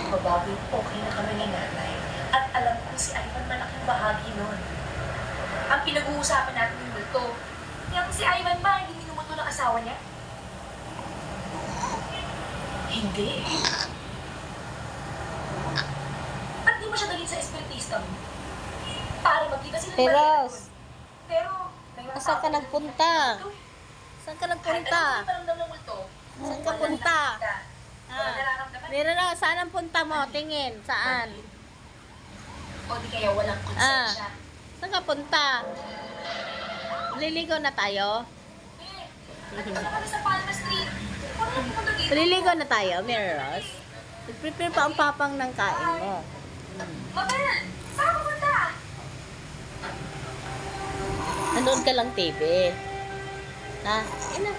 magbabago, okay na kami ni nanay. At alam ko si Ivan malaking bahagi nun. Ang pinag-uusapan natin yung multo. Yung si Ivan ba, hindi minumuto ng asawa niya? Hindi. At di mo siya dalhin sa espiritista mo? Para magkita sila ng Peros. Pero, Saan ka nagpunta? Saan ka nagpunta? Saan ka punta? Meron na, saan ang punta mo? Tingin, saan? O di kaya walang konsensya. Saan ka punta? Liligo na tayo? Ano na kami sa Palma Street? Kung ano pumunta dito? Liligo na tayo, Meros. I-prepare pa ang papang ng kain mo. Mabel! Saan ka punta? Nanood ka lang TV. Ha? Ina.